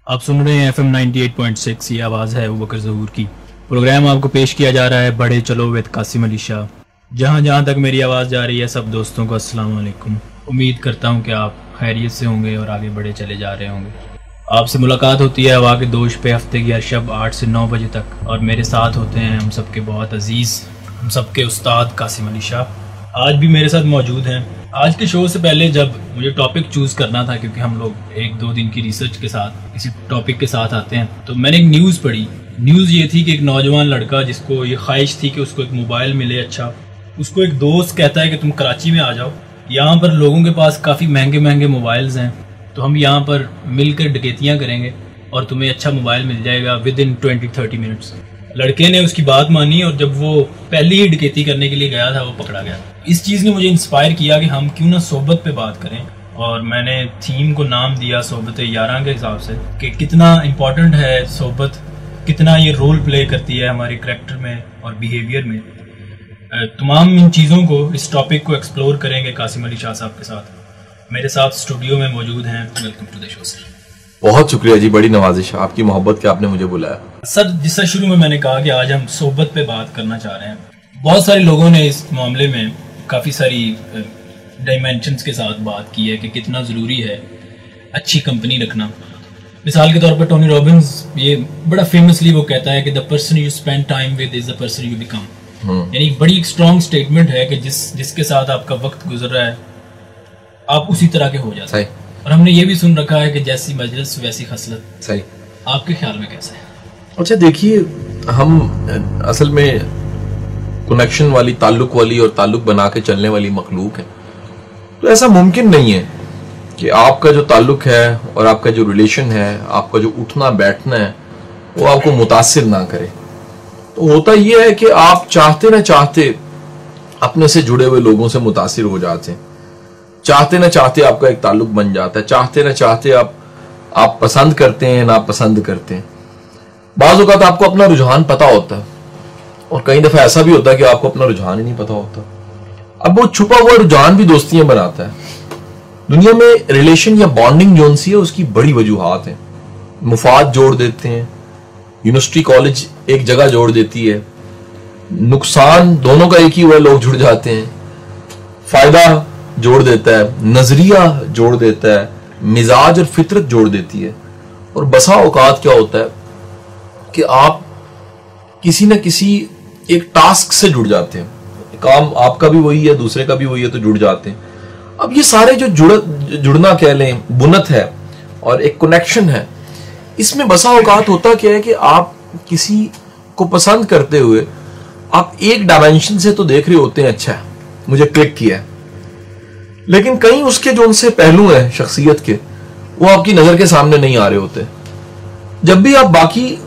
आप सुन रहे हैं FM 98.6। ये आवाज़ है अबू बकर ज़हूर की। प्रोग्राम आपको पेश किया जा रहा है बढ़े चलो विद कासिम अली शाह। जहाँ जहाँ तक मेरी आवाज़ जा रही है सब दोस्तों को अस्सलाम वालेकुम। उम्मीद करता हूँ कि आप खैरियत से होंगे और आगे बढ़े चले जा रहे होंगे। आपसे मुलाकात होती है हवा के दोष पे हफ्ते की हर शब 8 से 9 बजे तक, और मेरे साथ होते हैं हम सबके बहुत अजीज़, हम सबके उस्ताद कासिम अली शाह। आज भी मेरे साथ मौजूद हैं। आज के शो से पहले जब मुझे टॉपिक चूज़ करना था, क्योंकि हम लोग 1-2 दिन की रिसर्च के साथ किसी टॉपिक के साथ आते हैं, तो मैंने एक न्यूज़ पढ़ी। न्यूज़ ये थी कि एक नौजवान लड़का जिसको ये ख्वाहिश थी कि उसको एक मोबाइल मिले अच्छा, उसको एक दोस्त कहता है कि तुम कराची में आ जाओ, यहाँ पर लोगों के पास काफ़ी महंगे महंगे मोबाइल्स हैं, तो हम यहाँ पर मिलकर डकैतियाँ करेंगे और तुम्हें अच्छा मोबाइल मिल जाएगा विद इन 20-30 मिनट्स। लड़के ने उसकी बात मानी और जब वो पहली ही डकैती करने के लिए गया था वो पकड़ा गया। इस चीज़ ने मुझे इंस्पायर किया कि हम क्यों ना सोबत पे बात करें, और मैंने थीम को नाम दिया सोबत यारां के हिसाब से कि कितना इम्पोर्टेंट है सोबत, कितना ये रोल प्ले करती है हमारे करैक्टर में और बिहेवियर में। तमाम इन चीज़ों को, इस टॉपिक को एक्सप्लोर करेंगे कासिम अली शाह साहब के साथ। मेरे साथ स्टूडियो में मौजूद हैं। Welcome to the show sir. बहुत शुक्रिया जी, बड़ी नवाजिश, आपकी मोहब्बत के आपने मुझे बुलाया सर। जिस तरह शुरू में मैंने कहा कि आज हम सोबत पे बात करना चाह रहे हैं, बहुत सारे लोगों ने इस मामले में काफ़ी सारी डायमेंशंस के साथ बात की है कि कितना ज़रूरी है अच्छी कंपनी रखना। मिसाल के तौर पर टोनी रॉबिन्स ये बड़ा फेमसली वो कहता है कि the person you spend time with is the person you become. यानी बड़ी एक स्ट्रॉन्ग स्टेटमेंट है कि जिसके साथ आपका वक्त गुजर रहा है आप उसी तरह के हो जाते हैं। और हमने ये भी सुन रखा है कि जैसी मजलिस वैसी खसलत। सही। आपके ख्याल में कैसा है? अच्छा देखिए, हम असल में कनेक्शन वाली, ताल्लुक वाली और ताल्लुक बना के चलने वाली मखलूक है। तो ऐसा मुमकिन नहीं है कि आपका जो ताल्लुक है और आपका जो रिलेशन है, आपका जो उठना बैठना है, वो आपको मुतासिर ना करे। तो होता ये है कि आप चाहते ना चाहते अपने से जुड़े हुए लोगों से मुतासिर हो जाते हैं, चाहते ना चाहते आपका एक ताल्लुक बन जाता है, चाहते ना चाहते आप पसंद करते हैं ना पसंद करते हैं। बाज़ औक़ात आपको अपना रुझान पता होता है और कई दफ़ा ऐसा भी होता है कि आपको अपना रुझान ही नहीं पता होता। अब वो छुपा हुआ रुझान भी दोस्तियां बनाता है। दुनिया में रिलेशन या बॉन्डिंग जोन सी है, उसकी बड़ी वजूहात हैं। मुफाद जोड़ देते हैं, यूनिवर्सिटी कॉलेज एक जगह जोड़ देती है, नुकसान दोनों का एक ही हुआ, लोग जुड़ जाते हैं, फायदा जोड़ देता है, नजरिया जोड़ देता है, मिजाज और फितरत जोड़ देती है। और बसा औकात क्या होता है कि आप किसी न किसी एक टास्क से जुड़ जाते हैं, काम आपका भी वही है, दूसरे का भी वही है, तो जुड़ जाते हैं। अब ये सारे जो जुड़ना कह लें, बुनत है और एक कनेक्शन है, इसमें बसा औकात होता क्या है कि आप किसी को पसंद करते हुए आप एक डायमेंशन से तो देख रहे होते हैं, अच्छा है मुझे क्लिक किया है, लेकिन कहीं उसके जो उनसे पहलू हैं शख्सियत के, वो आपकी नजर के सामने नहीं आ रहे होते। जब भी आप बाकी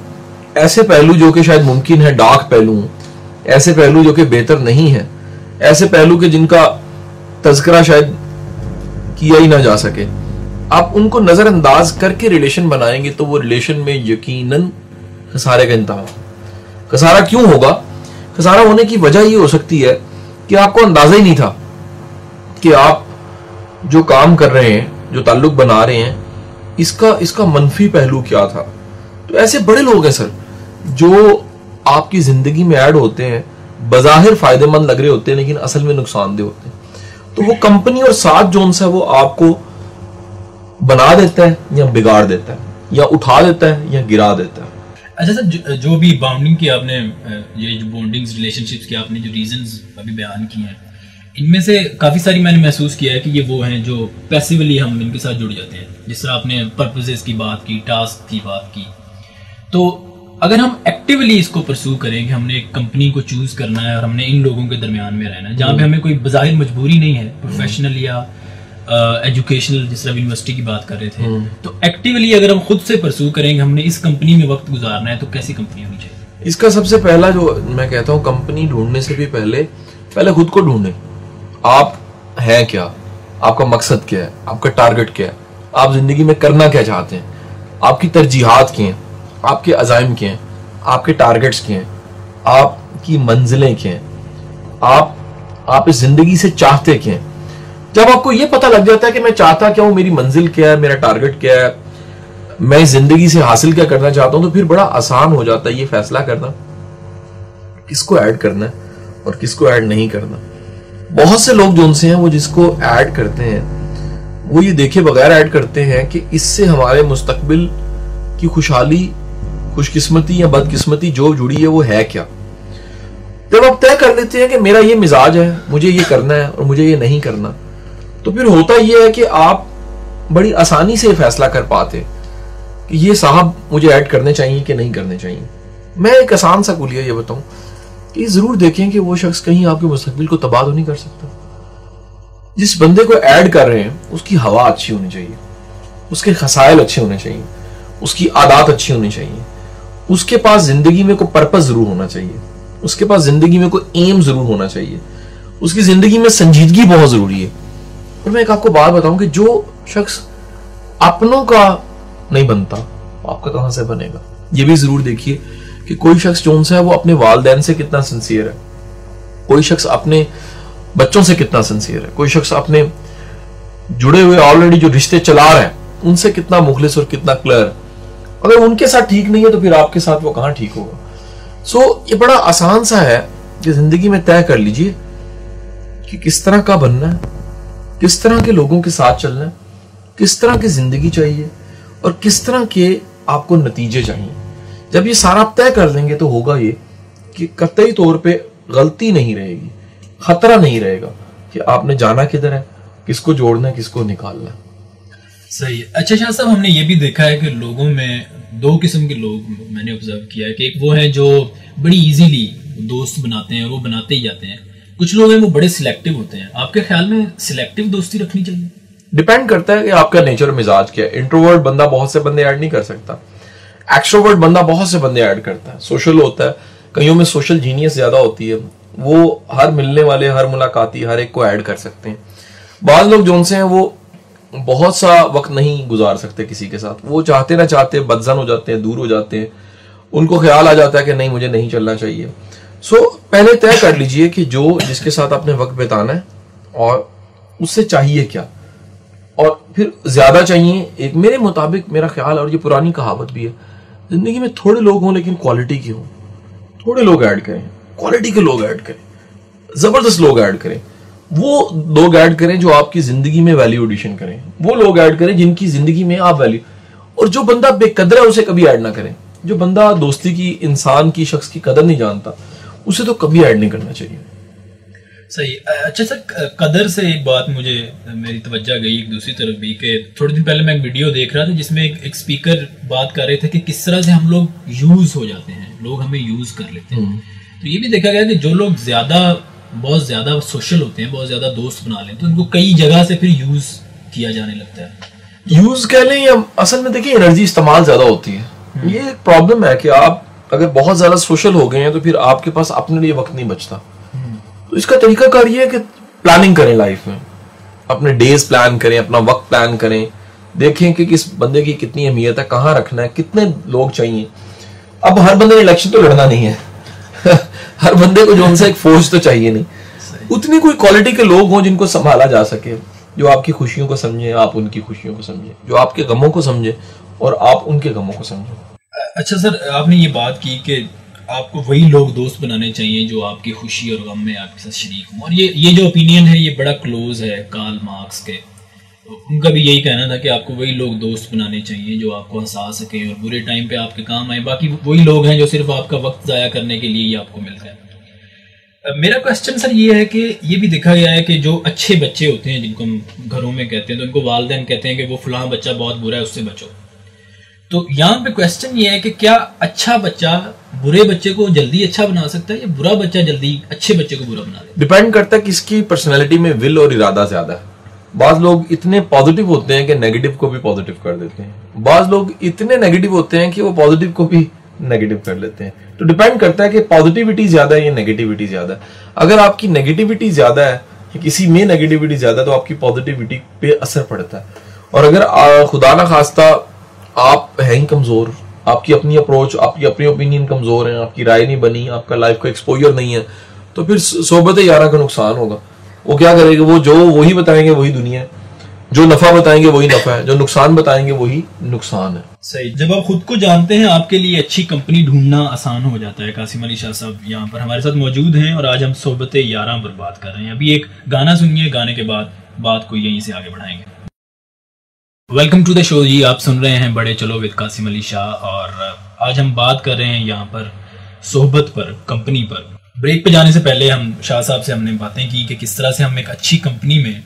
ऐसे पहलू जो कि शायद मुमकिन है डार्क पहलू, ऐसे पहलू जो कि बेहतर नहीं है, ऐसे पहलू के जिनका तज़किरा शायद किया ही ना जा सके, आप उनको नजरअंदाज करके रिलेशन बनाएंगे तो वो रिलेशन में यकीनन खसारे का इंतहा। खसारा क्यों होगा? खसारा होने की वजह ये हो सकती है कि आपको अंदाजा ही नहीं था कि आप जो काम कर रहे हैं, जो ताल्लुक बना रहे हैं, इसका मनफी पहलू क्या था। तो ऐसे बड़े लोग हैं सर जो आपकी जिंदगी में ऐड होते हैं, बज़ाहिर फायदेमंद लग रहे होते हैं लेकिन असल में नुकसानदेह होते हैं। तो वो कंपनी और साथ जोन सा वो आपको बना देता है या बिगाड़ देता है, या उठा देता है या गिरा देता है। अच्छा सर, जो भी बाउंडिंग की आपने, ये जो बॉन्डिंग्स रिलेशनशिप्स के आपने जो रीजंस अभी बयान किए हैं, इनमें से काफ़ी सारी मैंने महसूस किया है कि ये वो हैं जो पैसिवली हम इनके साथ जुड़ जाते हैं। जिस तरह आपने पर्पसेस की बात की, टास्क की बात की, तो अगर हम एक्टिवली इसको परस्यू करें कि हमने एक कंपनी को चूज करना है और हमने इन लोगों के दरमियान में रहना है जहाँ पे हमें कोई बज़ाहिर मजबूरी नहीं है, प्रोफेशनल या एजुकेशनल, जिस तरह यूनिवर्सिटी की बात कर रहे थे, तो एक्टिवली अगर हम खुद से परस्यू करेंगे हमने इस कंपनी में वक्त गुजारना है, तो कैसी कंपनी होनी चाहिए? इसका सबसे पहला जो मैं कहता हूँ, कंपनी ढूंढने से भी पहले खुद को ढूंढें। आप हैं क्या, आपका मकसद क्या है, आपका टारगेट क्या है, आप जिंदगी में करना क्या चाहते हैं, आपकी तरजीहात क्या हैं, आपके अज़ाइम क्या हैं, आपके टारगेट्स क्या हैं, आपकी मंजिलें क्या हैं, आप इस जिंदगी से चाहते क्या हैं। जब आपको ये पता लग जाता है कि मैं चाहता क्या हूं, मेरी मंजिल क्या है, मेरा टारगेट क्या है, मैं जिंदगी से हासिल क्या करना चाहता हूं, तो फिर बड़ा आसान हो जाता है ये फैसला करना किसको ऐड करना है और किसको ऐड नहीं करना। बहुत से लोग जो उनसे हैं वो जिसको ऐड करते हैं वो ये देखे बगैर ऐड करते हैं कि इससे हमारे मुस्तकबिल की खुशहाली, खुशकिस्मती या बदकिस्मती जो जुड़ी है वो है क्या। जब आप तय कर लेते हैं कि मेरा ये मिजाज है, मुझे ये करना है और मुझे ये नहीं करना, तो फिर होता ये है कि आप बड़ी आसानी से फैसला कर पाते कि ये साहब मुझे ऐड करने चाहिए कि नहीं करने चाहिए। मैं एक आसान सा कुलिया ये बताऊं कि जरूर देखें कि वो शख्स कहीं आपके मुस्तकबिल को तबाह तो नहीं कर सकता। जिस बंदे को ऐड कर रहे हैं उसकी हवा अच्छी होनी चाहिए, उसके खसाइल अच्छे होने चाहिए, उसकी आदत अच्छी होनी चाहिए, उसके पास जिंदगी में कोई पर्पस जरूर होना चाहिए, उसके पास जिंदगी में कोई एम जरूर होना चाहिए, उसकी जिंदगी में संजीदगी बहुत जरूरी है। और मैं एक आपको बात बताऊं कि जो शख्स अपनों का नहीं बनता आपका कहां से बनेगा। ये भी जरूर देखिए कि कोई शख्स जो है वो अपने वालिदैन से कितना सिंसियर है, कोई शख्स अपने बच्चों से कितना सिंसियर है, कोई शख्स अपने जुड़े हुए ऑलरेडी जो रिश्ते चला रहे हैं उनसे कितना मुखलिस और कितना क्लियर। अगर उनके साथ ठीक नहीं है तो फिर आपके साथ वो कहां ठीक होगा। सो ये बड़ा आसान सा है कि जिंदगी में तय कर लीजिए कि किस तरह का बनना है, किस तरह के लोगों के साथ चलना है, किस तरह की जिंदगी चाहिए और किस तरह के आपको नतीजे चाहिए। जब ये सारा आप तय कर लेंगे तो होगा ये कि कतई तौर पे गलती नहीं रहेगी, खतरा नहीं रहेगा कि आपने जाना किधर है, किसको जोड़ना है, किसको निकालना है। सही है। अच्छा शाह साहब, हमने ये भी देखा है कि लोगों में दो किस्म के लोग मैंने ऑब्जर्व किया है कि एक वो है जो बड़ी इजीली दोस्त बनाते हैं और वो बनाते ही जाते हैं, कुछ लोग हैं वो बड़े सिलेक्टिव होते हैं। आपके ख्याल में सिलेक्टिव दोस्ती रखनी चाहिए? डिपेंड करता है कि आपका नेचर मिजाज क्या है। इंट्रोवर्ट बंदा बहुत से बंदे ऐड नहीं कर सकता, एक्सट्रोवर्ट बंदा बहुत से बंदे ऐड करता है, सोशल होता है, कईयों में सोशल जीनियस ज्यादा होती है, वो हर मिलने वाले, हर मुलाकाती, हर एक को ऐड कर सकते हैं। बाज लोग जो उनसे हैं वो बहुत सा वक्त नहीं गुजार सकते किसी के साथ, वो चाहते ना चाहते बदजन हो जाते हैं, दूर हो जाते हैं, उनको ख्याल आ जाता है कि नहीं मुझे नहीं चलना चाहिए। सो पहले तय कर लीजिए कि जो जिसके साथ आपने वक्त बिताना है और उससे चाहिए क्या, और फिर ज्यादा चाहिए एक मेरे मुताबिक मेरा ख्याल, और ये पुरानी कहावत भी है, जिंदगी में थोड़े लोग हों लेकिन क्वालिटी के हों। थोड़े लोग ऐड करें, क्वालिटी के लोग ऐड करें, जबरदस्त लोग ऐड करें, वो लोग ऐड करें जो आपकी जिंदगी में वैल्यू एडिशन करें, वो लोग ऐड करें जिनकी जिंदगी में आप वैल्यू, और जो बंदा बेकदर है उसे कभी ऐड ना करें। जो बंदा दोस्ती की, इंसान की, शख्स की कदर नहीं जानता उसे तो कभी ऐड नहीं करना चाहिए। सही। अच्छा सर, कदर से एक बात मुझे मेरी तवज्जो गई एक दूसरी तरफ भी कि थोड़े दिन पहले मैं एक वीडियो देख रहा था जिसमें एक स्पीकर बात कर रहे थे कि किस तरह से हम लोग यूज हो जाते हैं, लोग हमें यूज कर लेते हैं। तो ये भी देखा गया कि जो लोग बहुत ज्यादा सोशल होते हैं, बहुत ज्यादा दोस्त बना लेते हैं, तो उनको कई जगह से फिर यूज किया जाने लगता है। यूज कह लें या असल में देखिए एनर्जी इस्तेमाल ज्यादा होती है। ये एक प्रॉब्लम है कि आप अगर बहुत ज्यादा सोशल हो गए हैं तो फिर आपके पास अपने लिए वक्त नहीं बचता। तो इसका तरीकाकार ये है कि प्लानिंग करें लाइफ में, अपने डेज प्लान करें, अपना वक्त प्लान करें, देखें कि किस बंदे की कितनी अहमियत है, कहाँ रखना है, कितने लोग चाहिए। अब हर बंदे ने इलेक्शन तो लड़ना नहीं है हर बंदे को जो उनसे एक फौज तो चाहिए नहीं, उतनी कोई क्वालिटी के लोग हों जिनको संभाला जा सके, जो आपकी खुशियों को समझे, आप उनकी खुशियों को समझे, जो आपके गमों को समझे और आप उनके गमों को समझे। अच्छा सर, आपने ये बात की कि आपको वही लोग दोस्त बनाने चाहिए जो आपकी खुशी और गम में आपके साथ शरीक हों, और ये जो ओपिनियन है ये बड़ा क्लोज है कार्ल मार्क्स के। तो उनका भी यही कहना था कि आपको वही लोग दोस्त बनाने चाहिए जो आपको हंसा सकें और बुरे टाइम पे आपके काम आए, बाकी वही लोग हैं जो सिर्फ आपका वक्त ज़ाया करने के लिए ही आपको मिल जाए। मेरा क्वेश्चन सर ये है कि ये भी देखा गया है कि जो अच्छे बच्चे होते हैं जिनको हम घरों में कहते हैं, तो उनको वालिदैन कहते हैं कि वो फलां बच्चा बहुत बुरा है उससे बचो। तो यहाँ पे क्वेश्चन ये है कि क्या अच्छा बच्चा बुरे बच्चे को जल्दी अच्छा बना सकता है या बुरा बच्चा जल्दी अच्छे बच्चे को बुरा बना देता है? डिपेंड करता है किसकी पर्सनैलिटी में विल और इरादा ज्यादा है। बाज लोग इतने पॉजिटिव होते हैं कि नेगेटिव को भी पॉजिटिव कर देते हैं, बाज लोग इतने नेगेटिव होते हैं कि वो पॉजिटिव को भी नेगेटिव कर लेते हैं। तो डिपेंड करता है कि पॉजिटिविटी ज्यादा है या नेगेटिविटी ज्यादा है। अगर आपकी नेगेटिविटी ज्यादा है, किसी में नेगेटिविटी ज्यादा है, तो आपकी पॉजिटिविटी पे असर पड़ता है। और अगर खुदा ना खास्ता आप हैं ही कमजोर, आपकी अपनी अप्रोच, आपकी अपनी ओपिनियन कमजोर है, आपकी राय नहीं बनी, आपका लाइफ का एक्सपोजर नहीं है, तो फिर सोबत यारा का नुकसान होगा। वो क्या करेगा, वो जो वही बताएंगे वही दुनिया है। जो नफा बताएंगे वही नफा है, जो नुकसान बताएंगे वही नुकसान है। सही। जब आप खुद को जानते हैं आपके लिए अच्छी कंपनी ढूंढना आसान हो जाता है। कासिम अली शाह साहब यहाँ पर हमारे साथ मौजूद हैं और आज हम सोहबत यारा पर बात कर रहे हैं। अभी एक गाना सुनिए, गाने के बाद बात को यहीं से आगे बढ़ाएंगे। वेलकम टू द शो जी, आप सुन रहे हैं बड़े चलो विद कासिम अली शाह और आज हम बात कर रहे हैं यहाँ पर सोहबत पर, कंपनी पर। ब्रेक पे जाने से पहले हम शाह साहब से हमने बातें की कि किस तरह से हम एक अच्छी कंपनी में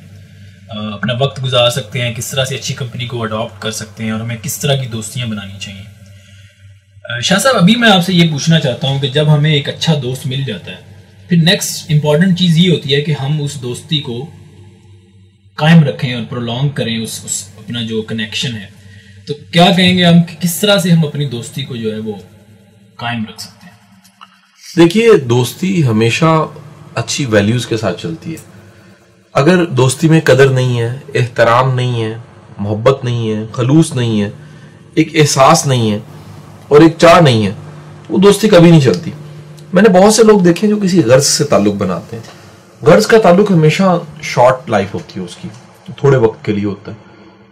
अपना वक्त गुजार सकते हैं, किस तरह से अच्छी कंपनी को अडॉप्ट कर सकते हैं और हमें किस तरह की दोस्तियां बनानी चाहिए। शाह साहब, अभी मैं आपसे ये पूछना चाहता हूँ कि जब हमें एक अच्छा दोस्त मिल जाता है, फिर नेक्स्ट इंपॉर्टेंट चीज़ ये होती है कि हम उस दोस्ती को कायम रखें और प्रोलॉन्ग करें उस अपना जो कनेक्शन है। तो क्या कहेंगे हम कि किस तरह से हम अपनी दोस्ती को जो है वो कायम रख सकते हैं? देखिए, दोस्ती हमेशा अच्छी वैल्यूज के साथ चलती है। अगर दोस्ती में कदर नहीं है, एहतराम नहीं है, मोहब्बत नहीं है, खलूस नहीं है, एक एहसास नहीं है और एक चाह नहीं है, वो दोस्ती कभी नहीं चलती। मैंने बहुत से लोग देखे जो किसी गर्ज से ताल्लुक बनाते हैं। गर्ज का ताल्लुक हमेशा शॉर्ट लाइफ होती है, उसकी थोड़े वक्त के लिए होता है,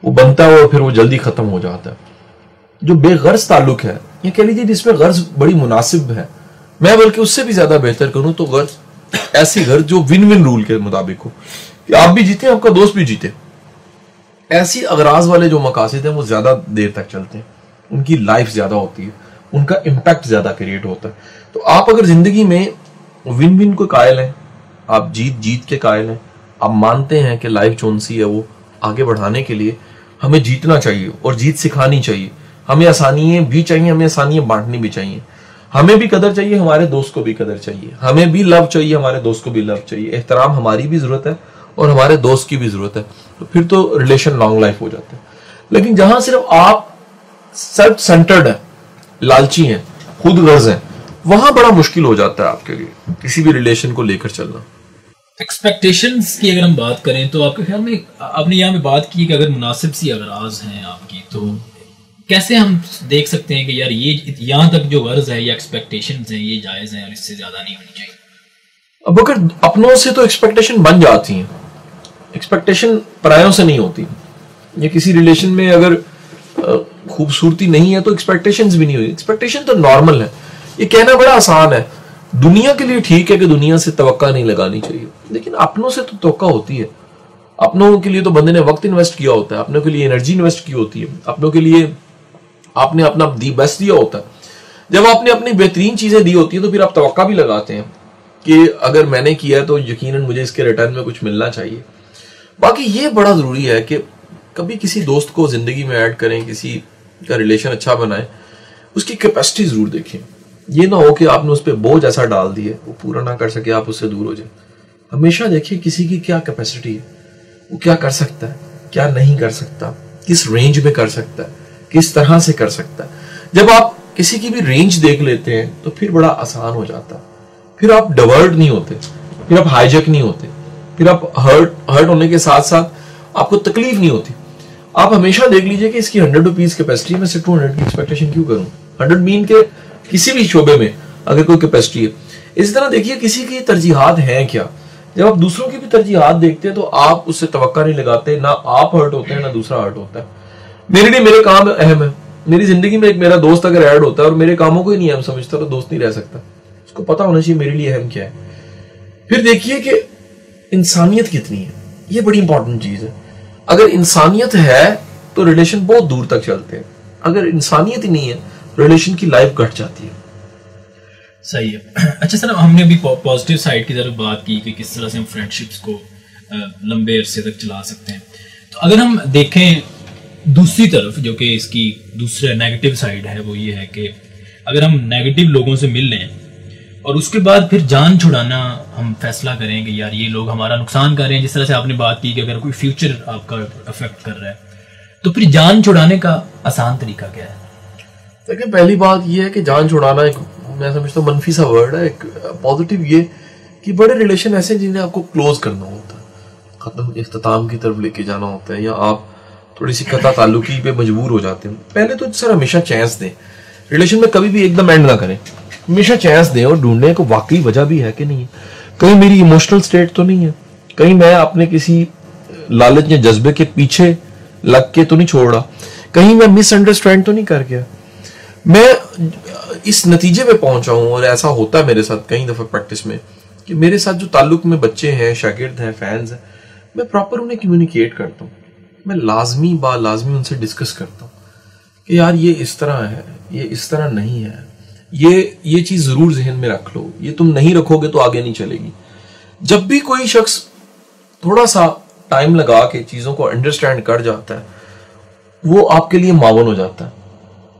वो बनता है और फिर वो जल्दी खत्म हो जाता है। जो बेगर्ज ताल्लुक है, ये कह लीजिए जिसमें गर्ज बड़ी मुनासिब है, मैं बल्कि उससे भी ज्यादा बेहतर करूं तो गर्ज ऐसी गर्ज जो विन विन रूल के मुताबिक हो, कि आप भी जीते, आपका दोस्त भी जीते। ऐसी अगराज वाले जो मकासद हैं वो ज्यादा देर तक चलते हैं, उनकी लाइफ ज्यादा होती है, उनका इम्पैक्ट ज्यादा क्रिएट होता है। तो आप अगर जिंदगी में विन विन को कायल हैं, आप जीत जीत के कायल हैं, आप मानते हैं कि लाइफ जोन सी है वो आगे बढ़ाने के लिए हमें जीतना चाहिए और जीत सिखानी चाहिए। हमें आसानियां भी चाहिए, हमें आसानियां बांटनी भी चाहिए, हमें भी कदर चाहिए, हमारे दोस्त को भी कदर चाहिए, हमें भी लव चाहिए, हमारे दोस्त को भी लव चाहिए, एहतराम हमारी भी जरूरत है और हमारे दोस्त की भी जरूरत है। तो फिर तो रिलेशन लॉन्ग लाइफ हो जाता है। लेकिन जहां सिर्फ आप सेल्फ सेंटर्ड है, लालची हैं, खुद गर्ज हैं, वहां बड़ा मुश्किल हो जाता है आपके लिए किसी भी रिलेशन को लेकर चलना। एक्सपेक्टेशंस की अगर हम बात करें तो आपके ख्याल में, आपने यहाँ पे बात की कि अगर मुनासिब सी अगराज हैं आपकी, तो कैसे हम देख सकते हैं कि यार ये यहाँ तक जो गर्ज है या एक्सपेक्टेशंस हैं ये जायज हैं और इससे ज्यादा नहीं होनी चाहिए? अब अगर अपनों से तो एक्सपेक्टेशन बन जाती हैं, एक्सपेक्टेशन परायों से नहीं होती। ये किसी रिलेशन में अगर खूबसूरती नहीं है तो एक्सपेक्टेशंस भी नहीं हुई। एक्सपेक्टेशन तो नॉर्मल है, ये कहना बड़ा आसान है। दुनिया के लिए ठीक है कि दुनिया से तवक्का नहीं लगानी चाहिए, लेकिन अपनों से तो तवक्का होती है। अपनों के लिए तो बंदे ने वक्त इन्वेस्ट किया होता है, अपनों के लिए एनर्जी इन्वेस्ट की होती है, अपनों के लिए आपने अपना दी बेस्ट दिया होता है। जब आपने अपनी बेहतरीन चीजें दी होती है तो फिर आप तवक्का भी लगाते हैं कि अगर मैंने किया है तो यकीनन मुझे इसके रिटर्न में कुछ मिलना चाहिए। बाकी ये बड़ा जरूरी है कि कभी किसी दोस्त को जिंदगी में ऐड करें, किसी का रिलेशन अच्छा बनाए, उसकी कैपेसिटी जरूर देखें। ये ना हो कि आपने उस पर बोझ ऐसा डाल दिए वो पूरा ना कर सके, आप उससे दूर हो जाए। हमेशा देखिए किसी की क्या कैपेसिटी है, वो क्या कर सकता है, क्या नहीं कर सकता, किस रेंज में कर सकता है, किस तरह से कर सकता है। जब आप किसी की भी रेंज देख लेते हैं तो फिर बड़ा आसान हो जाता है। फिर आप डाइवर्ट नहीं होते, फिर आप हाईजैक नहीं होते, फिर आप हर्ट होने के साथ साथ आपको तकलीफ नहीं होती। आप हमेशा देख लीजिए कि इसकी 100 रुपीज कैपेसिटी है, मैं सिर्फ 200 की एक्सपेक्टेशन क्यों करूं? 100 मीन के किसी भी शोबे में अगर कोई कैपेसिटी है। इसी तरह देखिए किसी की तरजीहात हैं क्या। जब आप दूसरों की भी तरजीहात देखते हैं तो आप उससे तवक्का नहीं लगाते, ना आप हर्ट होते हैं ना दूसरा हर्ट होता है। मेरे लिए मेरे काम अहम है। मेरी जिंदगी में एक मेरा दोस्त अगर ऐड होता है और मेरे कामों को ही नहीं अहम समझता तो दोस्त नहीं रह सकता। उसको पता होना चाहिए मेरे लिए अहम क्या है। फिर देखिए कि इंसानियत कितनी है, ये बड़ी इंपॉर्टेंट चीज है। अगर इंसानियत है तो रिलेशन बहुत दूर तक चलते हैं, अगर इंसानियत ही नहीं है रिलेशन की लाइफ घट जाती है। सही है। अच्छा सर, हमने अभी पॉजिटिव साइड की तरफ बात की कि किस तरह से हम फ्रेंडशिप्स को लंबे अरसे तक चला सकते हैं। तो अगर हम देखें दूसरी तरफ, जो कि इसकी दूसरा नेगेटिव साइड है, वो ये है कि अगर हम नेगेटिव लोगों से मिल लें और उसके बाद फिर जान छुड़ाना हम फैसला करें कि यार ये लोग हमारा नुकसान कर रहे हैं, जिस तरह से आपने बात की कि अगर कोई फ्यूचर आपका अफेक्ट कर रहा है, तो फिर जान छुड़ाने का आसान तरीका क्या है? देखिए, पहली बात ये है कि जान छुड़ाना एक, मैं समझता हूँ, मनफी सा वर्ड है। एक पॉजिटिव ये कि बड़े रिलेशन ऐसे जिन्हें आपको क्लोज करना होता है, खत्म इख्तिताम की तरफ लेके जाना होता है, या आप थोड़ी सी कता ताल्लुकी पे मजबूर हो जाते हैं। पहले तो सर हमेशा चांस दें, रिलेशन में कभी भी एकदम एंड ना करें, हमेशा चांस दें और ढूंढने को वाकई वजह भी है कि नहीं है, कहीं मेरी इमोशनल स्टेट तो नहीं है, कहीं मैं अपने किसी लालच या जज्बे के पीछे लग के तो नहीं छोड़ रहा, कहीं मैं मिसअंडरस्टैंड तो नहीं कर गया, मैं इस नतीजे पे पहुंचा हूं। और ऐसा होता है मेरे साथ कई दफा प्रैक्टिस में कि मेरे साथ जो ताल्लुक में बच्चे हैं, शागिर्द हैं, फैंस हैं, मैं प्रॉपर उन्हें कम्युनिकेट करता हूँ, मैं लाजमी उनसे डिस्कस करता हूँ कि यार ये इस तरह है, ये इस तरह नहीं है, ये चीज जरूर जहन में रख लो, ये तुम नहीं रखोगे तो आगे नहीं चलेगी। जब भी कोई शख्स थोड़ा सा टाइम लगा के चीजों को अंडरस्टैंड कर जाता है, वो आपके लिए मावन हो जाता है।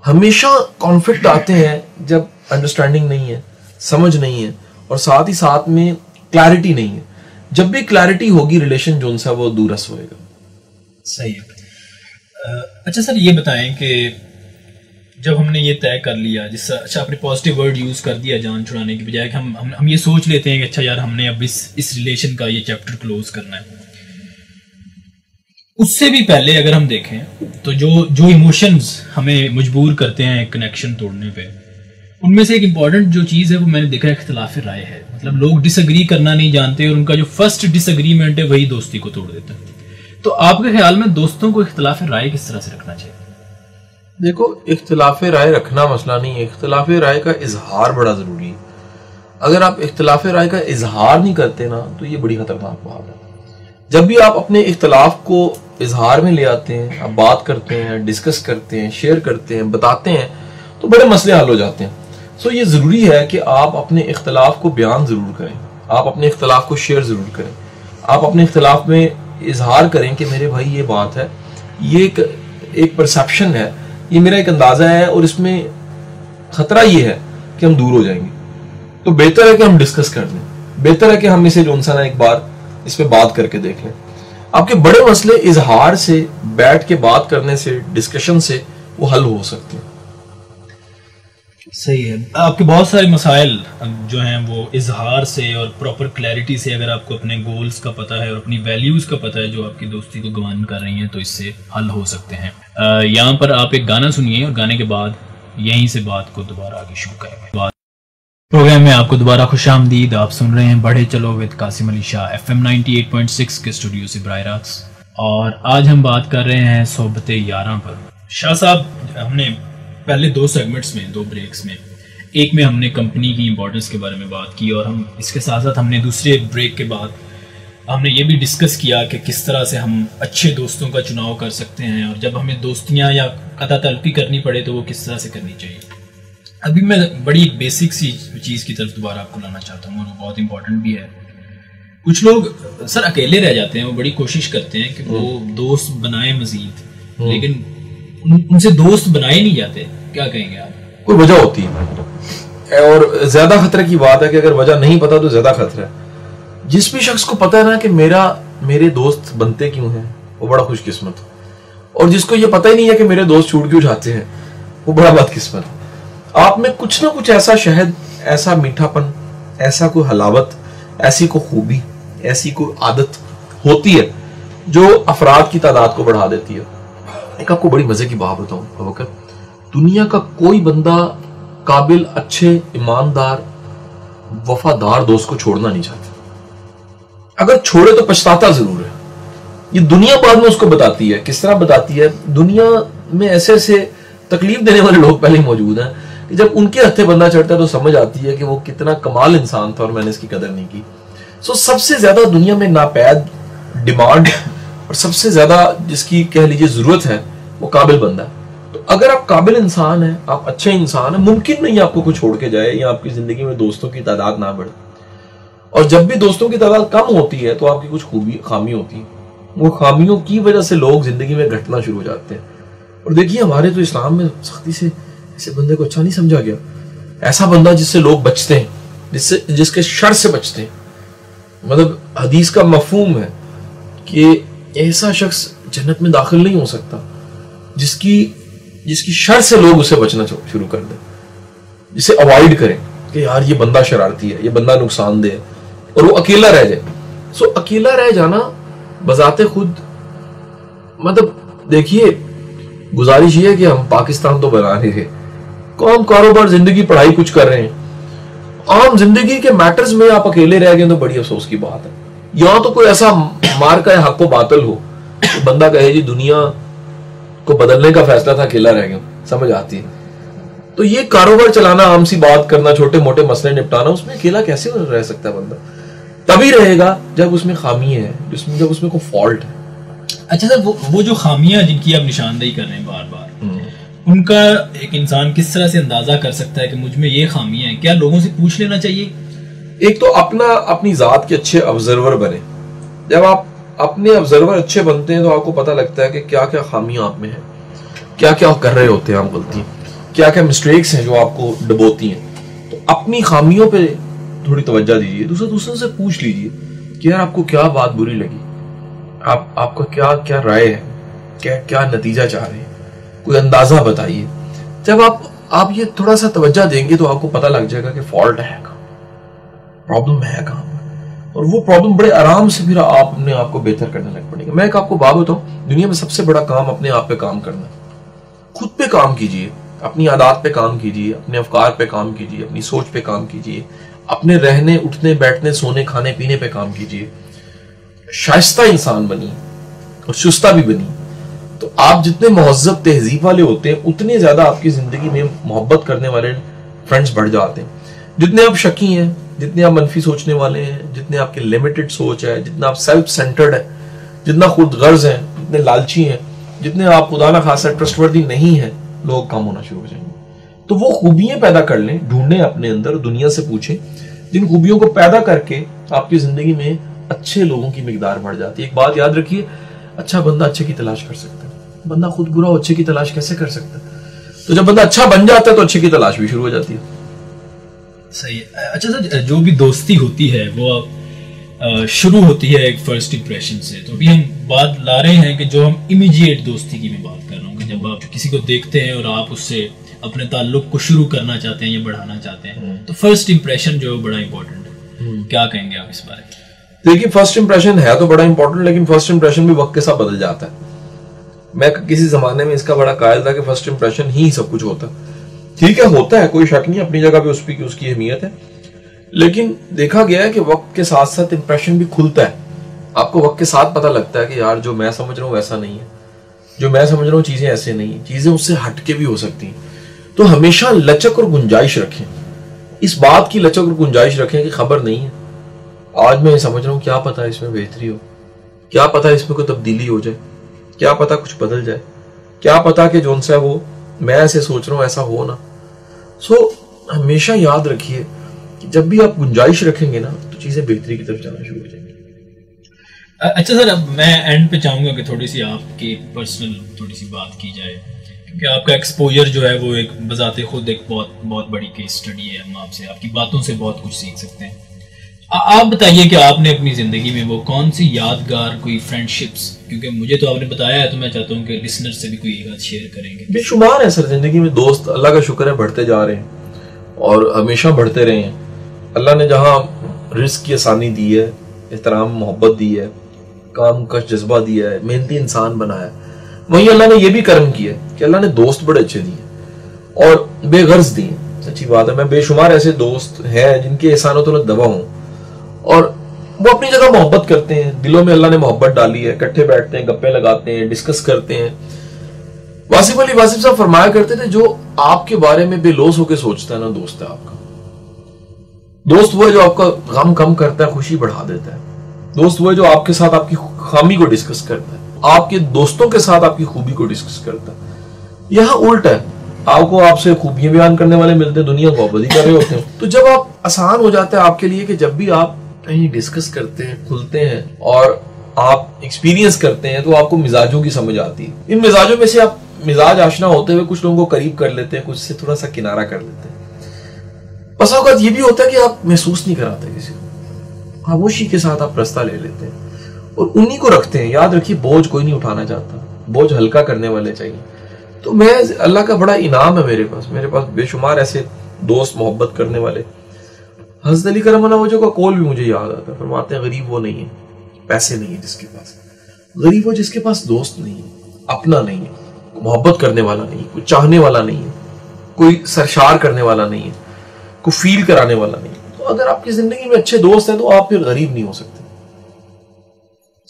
हमेशा कॉन्फ्लिक्ट आते हैं जब अंडरस्टैंडिंग नहीं है, समझ नहीं है, और साथ ही साथ में क्लैरिटी नहीं है। जब भी क्लैरिटी होगी, रिलेशन जो सा वो दूरस होएगा। सही है। अच्छा सर, ये बताएं कि जब हमने ये तय कर लिया, जिससे अच्छा आपने पॉजिटिव वर्ड यूज कर दिया जान छुड़ाने की बजाय, कि हम ये सोच लेते हैं कि अच्छा यार हमने अब इस रिलेशन का ये चैप्टर क्लोज करना है। उससे भी पहले अगर हम देखें तो जो इमोशंस हमें मजबूर करते हैं कनेक्शन तोड़ने पे, उनमें से एक इम्पॉर्टेंट जो चीज़ है वो मैंने देखा है, इख्तिलाफ राय है। मतलब लोग डिसएग्री करना नहीं जानते और उनका जो फर्स्ट डिसएग्रीमेंट है वही दोस्ती को तोड़ देता है। तो आपके ख्याल में दोस्तों को इख्तिलाफ राय किस तरह से रखना चाहिए? देखो, इख्तिलाफ राय रखना मसला नहीं है, इख्तिलाफ राय का इजहार बड़ा जरूरी है। अगर आप इख्तिलाफ राय का इजहार नहीं करते ना, तो ये बड़ी खतरनाक बात है। जब भी आप अपने इख्तिलाफ को इजहार में ले आते हैं, आप बात करते हैं, डिस्कस करते हैं, शेयर करते हैं, बताते हैं, तो बड़े मसले हल हो जाते हैं। सो ये जरूरी है कि आप अपने इख्तिलाफ को बयान जरूर करें, आप अपने इख्तिलाफ को शेयर जरूर करें, आप अपने इख्तिलाफ में इजहार करें कि मेरे भाई ये बात है, ये एक परसेप्शन है, ये मेरा एक अंदाजा है, और इसमें खतरा ये है कि हम दूर हो जाएंगे। तो बेहतर है कि हम डिस्कस कर लें, बेहतर है कि हम इसे जोन सा ना एक बार इस पे बात करके देख लें। आपके बड़े मसले इजहार से, बैठ के बात करने से, डिस्कशन से वो हल हो सकते हैं। सही है। आपके बहुत सारे मसाइल जो हैं वो इजहार से और प्रॉपर क्लैरिटी से, अगर आपको अपने गोल्स का पता है और अपनी वैल्यूज का पता है जो आपकी दोस्ती को गवान कर रही हैं, तो इससे हल हो सकते हैं। यहाँ पर आप एक गाना सुनिए और गाने के बाद यहीं से बात को दोबारा आगे शुरू करेंगे। प्रोग्राम में आपको दोबारा खुशामदीद। आप सुन रहे हैं बढ़े चलो विद कासिम अली शाह, FM 98.6 के स्टूडियो से बराह रास्त। और आज हम बात कर रहे हैं सोहबते यारां पर। शाह साहब, हमने पहले 2 सेगमेंट्स में, 2 ब्रेक्स में, एक में हमने कंपनी की इंपॉर्टेंस के बारे में बात की, और हम इसके साथ साथ हमने दूसरे ब्रेक के बाद हमने ये भी डिस्कस किया कि किस तरह से हम अच्छे दोस्तों का चुनाव कर सकते हैं, और जब हमें दोस्तियां या कता तलपी करनी पड़े तो वो किस तरह से करनी चाहिए। अभी मैं बड़ी बेसिक सी चीज़ की तरफ दोबारा आपको लाना चाहता हूँ, और वो बहुत इंपॉर्टेंट भी है। कुछ लोग सर अकेले रह जाते हैं, वो बड़ी कोशिश करते हैं कि वो दोस्त बनाए मजीद, लेकिन उनसे दोस्त बनाए नहीं जाते। क्या कहेंगे आप? कोई वजह होती है, और ज्यादा खतरे की बात है कि अगर वजह नहीं पता तो ज्यादा खतरा है। जिस भी शख्स को पता है ना कि मेरे दोस्त बनते क्यों हैं, वो बड़ा खुशकिस्मत है। और जिसको ये पता ही नहीं है कि मेरे दोस्त छूट क्यों जाते हैं, वो बड़ा बदकिस्मत है। आप में कुछ ना कुछ ऐसा शहद, ऐसा मीठापन, ऐसा कोई हलावत, ऐसी कोई खूबी, ऐसी कोई आदत होती है जो अफराद की तादाद को बढ़ा देती है। एक आपको बड़ी मजे की बात बताऊं अबूबकर, दुनिया का कोई बंदा काबिल, अच्छे, ईमानदार, वफादार दोस्त को छोड़ना नहीं चाहता। अगर छोड़े तो पछताता जरूर है। ये दुनिया बाद में उसको बताती है। किस तरह बताती है? दुनिया में ऐसे ऐसे तकलीफ देने वाले लोग पहले ही मौजूद हैं कि जब उनके हत्थे बंदा चढ़ता है तो समझ आती है कि वो कितना कमाल इंसान था और मैंने इसकी कदर नहीं की। सो सबसे ज्यादा दुनिया में नापैद, डिमांड, और सबसे ज्यादा जिसकी कह लीजिए जरूरत है, वो काबिल बंदा है। तो अगर आप काबिल इंसान हैं, आप अच्छे इंसान हैं, मुमकिन नहीं आपको कोई छोड़ के जाए या आपकी जिंदगी में दोस्तों की तादाद ना बढ़े। और जब भी दोस्तों की तादाद कम होती है तो आपकी कुछ खामी होती है। वो खामियों की वजह से लोग जिंदगी में घटना शुरू हो जाते हैं। और देखिए, हमारे तो इस्लाम में सख्ती से ऐसे बंदे को अच्छा नहीं समझा गया। ऐसा बंदा जिससे लोग बचते हैं, जिसके शर से बचते हैं। मतलब हदीस का मफहूम है कि ऐसा शख्स जन्नत में दाखिल नहीं हो सकता जिसकी शर से लोग उसे बचना शुरू कर दें, जिसे अवॉइड करें कि यार ये बंदा शरारती है, ये बंदा नुकसानदेह है, और वो अकेला रह जाए। सो अकेला रह जाना बजाते खुद, मतलब देखिए, गुजारिश ये है कि हम पाकिस्तान तो बना रहे हैं, काम, कारोबार, जिंदगी, पढ़ाई कुछ कर रहे हैं, आम जिंदगी के मैटर्स में आप अकेले रह गए तो बड़ी अफसोस की बात है। या तो कोई ऐसा मार का हक को बातल हो तो बंदा कहे जी दुनिया को बदलने का फैसला था, अकेला रह गया, समझ आती है। तो ये कारोबार चलाना, आम सी बात करना, छोटे मोटे मसले निपटाना, उसमें अकेला कैसे रह सकता है बंदा? तभी रहेगा जब उसमें खामी है, जब उसमें कोई फॉल्ट है। अच्छा सर, वो जो खामियां जिनकी आप निशानदेही कर रहे हैं बार बार, उनका एक इंसान किस तरह से अंदाजा कर सकता है कि मुझ में ये खामियां हैं? क्या लोगों से पूछ लेना चाहिए? एक तो अपनी जात के अच्छे ऑब्जर्वर बने। जब आप अपने ऑब्जर्वर अच्छे बनते हैं तो आपको पता लगता है कि क्या क्या खामियां आप में है, क्या क्या कर रहे होते हैं आप गलती, क्या क्या मिस्टेक्स हैं जो आपको डबोती हैं। तो अपनी खामियों पे थोड़ी तवज्जो दीजिए, दूसरे से पूछ लीजिए कि यार आपको क्या बात बुरी लगी, आपका क्या क्या राय है, क्या नतीजा चाह रहे हैं, कोई अंदाजा बताइए। जब आप ये थोड़ा सा तवज्जो देंगे तो आपको पता लग जाएगा कि फॉल्ट है कहाँ, प्रॉब्लम है कहाँ, और वो प्रॉब्लम बड़े आराम से फिर आप अपने आप को बेहतर करने लग पड़ेंगे। मैं एक आपको बात बताऊं, दुनिया में सबसे बड़ा काम अपने आप पे काम करना है। खुद पे काम कीजिए, अपनी आदत पे काम कीजिए, अपने अफकार पे काम कीजिए, अपनी सोच पे काम कीजिए, अपने रहने उठने बैठने सोने खाने पीने पे काम कीजिए। शाइस्ता इंसान बनिए और शुस्ता भी बनिए। तो आप जितने महज़्ज़ब तहजीब वाले होते हैं उतने ज्यादा आपकी जिंदगी में मोहब्बत करने वाले फ्रेंड्स बढ़ जाते हैं। जितने आप शकी हैं, जितने आप मनफी सोचने वाले हैं, जितने आपकी लिमिटेड सोच है, जितना आप सेल्फ सेंटर्ड है, जितना खुद गर्ज हैं, जितने लालची हैं, जितने आप खुदा ना खासा ट्रस्टवर्दी नहीं है, लोग कम होना शुरू हो जाएंगे। तो वो खूबियां पैदा कर लें, ढूंढें अपने अंदर, दुनिया से पूछें। जिन खूबियों को पैदा करके आपकी जिंदगी में अच्छे लोगों की मिकदार बढ़ जाती है। एक बात याद रखिए, अच्छा बंदा अच्छे की तलाश कर सकता है, बंदा खुद बुरा हो अच्छे की तलाश कैसे कर सकता है? तो जब बंदा अच्छा बन जाता है तो अच्छे की तलाश भी शुरू हो जाती है। सही है। अच्छा सर, जो भी दोस्ती होती है वो शुरू होती है एक फर्स्ट इंप्रेशन से। तो अभी हम बात ला रहे हैं कि जो हम इमीडिएट दोस्ती की मैं बात कर रहा हूँ कि जब आप किसी को देखते हैं और आप उससे अपने ताल्लुक को शुरू करना चाहते हैं या बढ़ाना चाहते हैं, तो फर्स्ट इंप्रेशन जो है बड़ा इंपॉर्टेंट है। क्या कहेंगे आप इस बारे में? देखिए, फर्स्ट इंप्रेशन है तो बड़ा इंपॉर्टेंट, लेकिन फर्स्ट इंप्रेशन भी वक्त के साथ बदल जाता है। मैं किसी जमाने में इसका बड़ा कायल था कि फर्स्ट इंप्रेशन ही सब कुछ होता। ठीक है, होता है, कोई शक नहीं, अपनी जगह पे उसकी अहमियत है। लेकिन देखा गया है कि वक्त के साथ साथ इंप्रेशन भी खुलता है। आपको वक्त के साथ पता लगता है कि यार जो मैं समझ रहा हूँ वैसा नहीं है, जो मैं समझ रहा हूँ चीजें ऐसे नहीं है, चीजें उससे हटके भी हो सकती हैं। तो हमेशा लचक और गुंजाइश रखें, इस बात की लचक और गुंजाइश रखें कि खबर नहीं है, आज मैं समझ रहा हूँ, क्या पता इसमें बेहतरी हो, क्या पता इसमें कोई तब्दीली हो जाए, क्या पता कुछ बदल जाए, क्या पता कि जो सा वो मैं ऐसे सोच रहा हूँ ऐसा हो ना। सो हमेशा याद रखिए कि जब भी आप गुंजाइश रखेंगे ना तो चीजें बेहतरी की तरफ जाना शुरू हो जाएंगी। अच्छा सर, अब मैं एंड पे चाहूंगा कि थोड़ी सी आपकी पर्सनल थोड़ी सी बात की जाए, क्योंकि आपका एक्सपोजर जो है वो एक बजाते खुद एक बहुत बड़ी केस स्टडी है। हम आपसे आपकी बातों से बहुत कुछ सीख सकते हैं। आप बताइए कि आपने अपनी जिंदगी में वो कौन सी यादगार कोई फ्रेंडशिप्स, क्योंकि मुझे तो आपने बताया है, तो मैं चाहता हूँ कि लिसनर से भी कोई एक शेयर करेंगे। बेशुमार है सर जिंदगी में दोस्त, अल्लाह का शुक्र है बढ़ते जा रहे हैं और हमेशा बढ़ते रहे हैं। अल्लाह ने जहाँ रिस्क की आसानी दी है, एहतराम मोहब्बत दी है, काम का जज्बा दिया है, मेहनती इंसान बनाया, वहीं अल्लाह ने यह भी कर्म किया कि अल्लाह ने दोस्त बड़े अच्छे दिए और बेगर्ज दिए। सच्ची बात है, मैं बेशुमार ऐसे दोस्त हैं जिनके एहसानों तो दबा हूं और वो अपनी जगह मोहब्बत करते हैं, दिलों में अल्लाह ने मोहब्बत डाली है, इकट्ठे बैठते हैं, गप्पे लगाते हैं, डिस्कस करते हैं। वासिफ अली वासिफ साहब फरमाया करते थे, जो आपके बारे में बेलोस होकर सोचता है ना, दोस्त है आपका। दोस्त वो है जो आपका गम कम करता है, खुशी बढ़ा देता है। दोस्त वो है जो आपके साथ आपकी खामी को डिस्कस करता है, आपके दोस्तों के साथ आपकी खूबी को डिस्कस करता है। यहां उल्टा है, आपको आपसे खूबियां बयान करने वाले मिलते हैं, दुनिया को बदी कर रहे होते हैं। तो जब आप आसान हो जाता है आपके लिए कि जब भी आप कहीं डिस्कस करते हैं, खुलते हैं और आप एक्सपीरियंस करते हैं, तो आपको मिजाजों की समझ आती है। इन मिजाजों में से आप मिजाज आशना होते हुए कुछ लोगों को करीब कर लेते हैं, कुछ से थोड़ा सा किनारा कर लेते हैं। बस औकात ये भी होता है कि आप महसूस नहीं कराते किसी को, खामोशी के साथ आप रास्ता ले लेते हैं और उन्हीं को रखते हैं। याद रखिए, बोझ कोई नहीं उठाना चाहता, बोझ हल्का करने वाले चाहिए। तो मैं, अल्लाह का बड़ा इनाम है मेरे पास बेशुमार ऐसे दोस्त, मोहब्बत करने वाले। हज़रत अली करम वजह का कौल भी मुझे याद आता है, फरमाते हैं गरीब वो नहीं है, पैसे नहीं है जिसके पास, गरीब वो जिसके पास दोस्त नहीं है, अपना नहीं है, मोहब्बत करने वाला नहीं है, कोई चाहने वाला नहीं है, कोई सरशार करने वाला नहीं है, कोई फील कराने वाला नहीं है। तो अगर आपकी जिंदगी में अच्छे दोस्त हैं तो आप फिर गरीब नहीं हो सकते।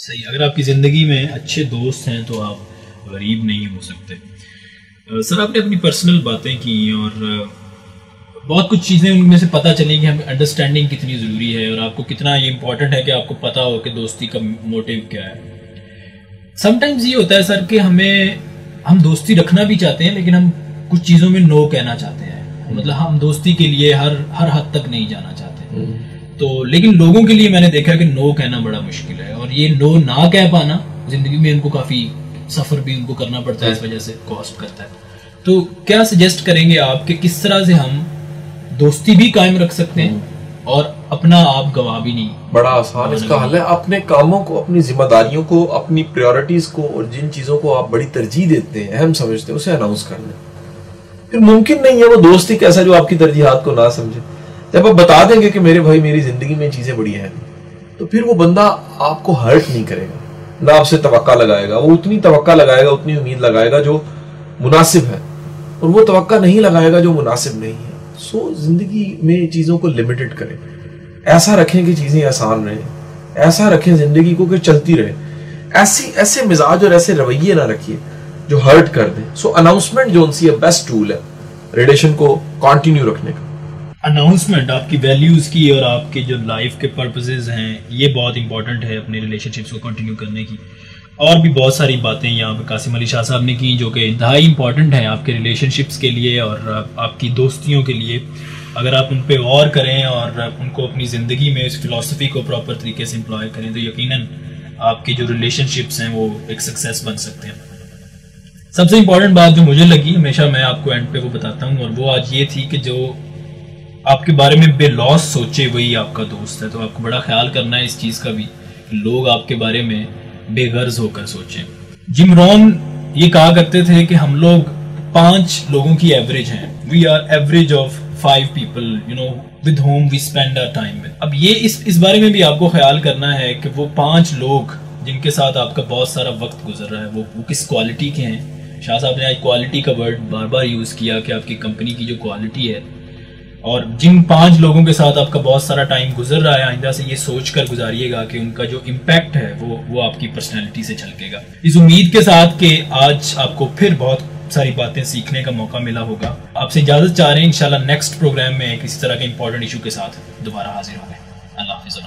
सही, अगर आपकी ज़िंदगी में अच्छे दोस्त हैं तो आप गरीब नहीं हो सकते। सर, आपने अपनी पर्सनल बातें की और बहुत कुछ चीज़ें उनमें से पता चली कि हमें अंडरस्टैंडिंग कितनी ज़रूरी है और आपको कितना ये इम्पोर्टेंट है कि आपको पता हो कि दोस्ती का मोटिव क्या है। समटाइम्स ये होता है सर कि हम दोस्ती रखना भी चाहते हैं लेकिन हम कुछ चीज़ों में नो कहना चाहते हैं, मतलब हम दोस्ती के लिए हर हद तक नहीं जाना चाहते। तो लेकिन लोगों के लिए मैंने देखा कि नो कहना बड़ा मुश्किल है और ये नो ना कह पाना जिंदगी में उनको काफ़ी सफ़र भी उनको करना पड़ता है, इस वजह से कॉस्ट करता है। तो क्या सजेस्ट करेंगे आप कि किस तरह से हम दोस्ती भी कायम रख सकते हैं और अपना आप गवा भी नहीं? बड़ा आसान इसका हल है, अपने कामों को, अपनी जिम्मेदारियों को, अपनी प्रायोरिटीज को और जिन चीजों को आप बड़ी तरजीह देते हैं, अहम समझते हैं, उसे अनाउंस कर लें। फिर मुमकिन नहीं है वो दोस्ती कैसा जो आपकी तरजीहात को ना समझे। जब आप बता देंगे कि मेरे भाई मेरी जिंदगी में चीजें बड़ी हैं, तो फिर वो बंदा आपको हर्ट नहीं करेगा, ना आपसे तवक्का लगाएगा। वो उतनी तवक्का लगाएगा, उतनी उम्मीद लगाएगा जो मुनासिब है, और वो तवक्का नहीं लगाएगा जो मुनासिब नहीं है। सो जिंदगी में चीजों को लिमिटेड करें, ऐसा रखें कि चीजें आसान रहे, ऐसा रखें जिंदगी को कि चलती रहे। ऐसे मिजाज और ऐसे रवैये ना रखिए जो हर्ट कर दें। सो अनाउंसमेंट जो उनसी बेस्ट टूल है रिलेशन को कंटिन्यू रखने का। अनाउंसमेंट आपकी वैल्यूज की और आपके जो लाइफ के पर्पसेस हैं, ये बहुत इंपॉर्टेंट है अपने रिलेशनशिप्स को कंटिन्यू करने की। और भी बहुत सारी बातें यहाँ पे कासिम अली शाह साहब ने की जो कि इंतहाई इंपॉर्टेंट है आपके रिलेशनशिप्स के लिए और आपकी दोस्तियों के लिए। अगर आप उन पे गौर करें और उनको अपनी ज़िंदगी में इस फिलॉसफी को प्रॉपर तरीके से एम्प्लॉय करें तो यकीनन आपकी जो रिलेशनशिप्स हैं वो एक सक्सेस बन सकते हैं। सबसे इम्पॉर्टेंट बात जो मुझे लगी, हमेशा मैं आपको एंड पे वो बताता हूँ, और वो आज ये थी कि जो आपके बारे में बेलौस सोचे वही आपका दोस्त है। तो आपको बड़ा ख्याल करना है इस चीज़ का भी कि लोग आपके बारे में बेगर्ज होकर सोचें। जिम रॉन ये कहा करते थे कि हम लोग 5 लोगों की एवरेज हैं। We are average of 5 people with whom we spend our time with. अब ये इस बारे में भी आपको ख्याल करना है कि वो 5 लोग जिनके साथ आपका बहुत सारा वक्त गुजर रहा है वो किस क्वालिटी के हैं। शाह साहब ने आज क्वालिटी का वर्ड बार बार यूज़ किया कि आपकी कंपनी की जो क्वालिटी है, और जिन 5 लोगों के साथ आपका बहुत सारा टाइम गुजर रहा है, आइंदा से ये सोच कर गुजारिएगा कि उनका जो इम्पैक्ट है वो आपकी पर्सनैलिटी से झलकेगा। इस उम्मीद के साथ कि आज आपको फिर बहुत सारी बातें सीखने का मौका मिला होगा। आपसे इजाज़त चाह रहे हैं, इंशाल्लाह नेक्स्ट प्रोग्राम में किसी तरह के इंपॉर्टेंट इशू के साथ दोबारा हाजिर होंगे। अल्लाह हाफ़िज़।